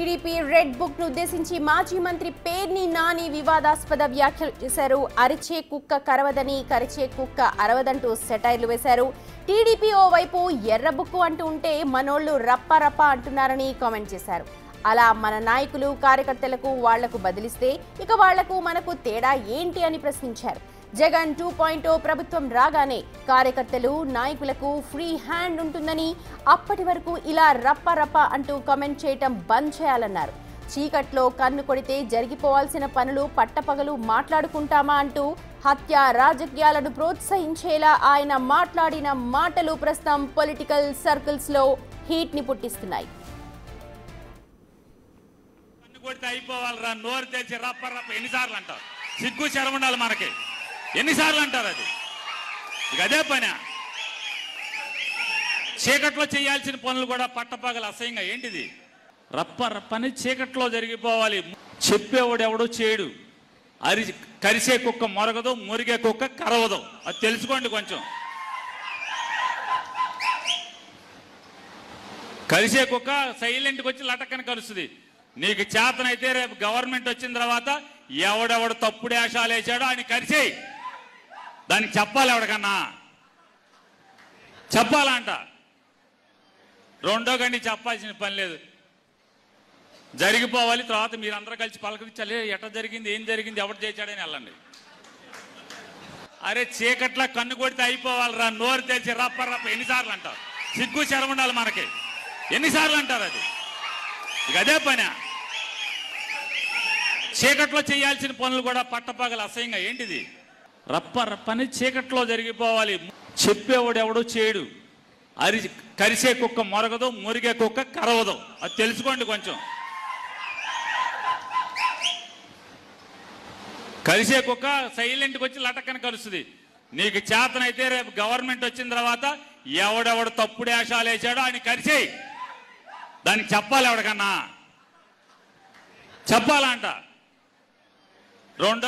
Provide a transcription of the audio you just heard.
TDP red book ను ఉద్దేశించి మాజీ మంత్రి పేర్ని నాని వివాదాస్పద వ్యాఖ్యలు చేశారు. అరిచే కుక్క కరవదని, కరిచే కుక్క అరవదంటూ సెటైర్లు వేశారు. టీడీపీ ఓ వైపు ఎర్ర బుక్కు అంటూ ఉంటే మనోళ్లు రప్ప రప్ప అంటున్నారని కామెంట్ చేశారు. అలా మన నాయకులు కార్యకర్తలకు వాళ్లకు బదిలిస్తే ఇక వాళ్లకు మనకు తేడా ఏంటి అని ప్రశ్నించారు. జగన్ 2.0 ప్రభుత్వం రాగానే కార్యకర్తలు నాయకులకు ఫ్రీ హ్యాండ్ ఉంటుందని, అప్పటి వరకు ఇలా రప్ప రప్ప అంటూ కామెంట్ చేయటం బంద్ చేయాలన్నారు. చీకట్లో కన్ను కొడితే జరిగిపోవాల్సిన పనులు పట్టపగలు మాట్లాడుకుంటామా అంటూ హత్య రాజకీయాలను ప్రోత్సహించేలా ఆయన మాట్లాడిన మాటలు ప్రస్తుతం పొలిటికల్ సర్కిల్స్ లో హీట్ ని పుట్టిస్తున్నాయి. అయిపోవాలరా నోరు తెచ్చి రప్ప రప్ప ఎన్నిసార్లు అంటారు? సిగ్గు శరం ఉండాలి మనకి. ఎన్నిసార్లు అంటారు? అది ఇక అదే పని. చీకట్లో చేయాల్సిన పనులు కూడా పట్టపగలు అసహ్యంగా ఏంటిది? రప్ప రప్పని చీకట్లో జరిగిపోవాలి. చెప్పేవాడు ఎవడో చేయడు. కరిసే కుక్క మొరగదు, మురిగే కుక్క కరవదు. అది తెలుసుకోండి కొంచెం. కరిసే కుక్క సైలెంట్కి వచ్చి లటక్కని కలుస్తుంది. నీకు చేతనైతే రేపు గవర్నమెంట్ వచ్చిన తర్వాత ఎవడెవడు తప్పుడు వేషాలు వేసాడో ఆయన కరిసేయి. దానికి చెప్పాలి, ఎవడికన్నా చెప్పాలంట. రెండో గండి చెప్పాల్సిన పని లేదు. జరిగిపోవాలి. తర్వాత మీరందరూ కలిసి పలకరించాలి. ఎట్లా జరిగింది, ఏం జరిగింది, ఎవడు చేశాడని వెళ్ళండి. అరే చీకట్లా కన్ను కొడితే అయిపోవాలరా నోరు తెచ్చి రప్ప రప్ప ఎన్నిసార్లు అంటారు? సిగ్గు శరం ఉండాలి మనకి. ఎన్నిసార్లు అంటారు? అది ఇక అదే పని. చీకట్లో చేయాల్సిన పనులు కూడా పట్టపగలు అసహ్యంగా ఏంటిది? రప్ప రప్పని చీకట్లో జరిగిపోవాలి. చెప్పేవాడు ఎవడో చేయడు. కరిసే కుక్క మొరగదు, మురిగే కుక్క కరవదు. అది తెలుసుకోండి కొంచెం. కరిసే కుక్క సైలెంట్కి వచ్చి లటక్కని కలుస్తుంది. నీకు చేతనైతే రేపు గవర్నమెంట్ వచ్చిన తర్వాత ఎవడెవడు తప్పుడు వేషాలు వేసాడో ఆయన కరిసేయి. దానికి చెప్పాలి, ఎవడికన్నా చెప్పాలంట. రెండో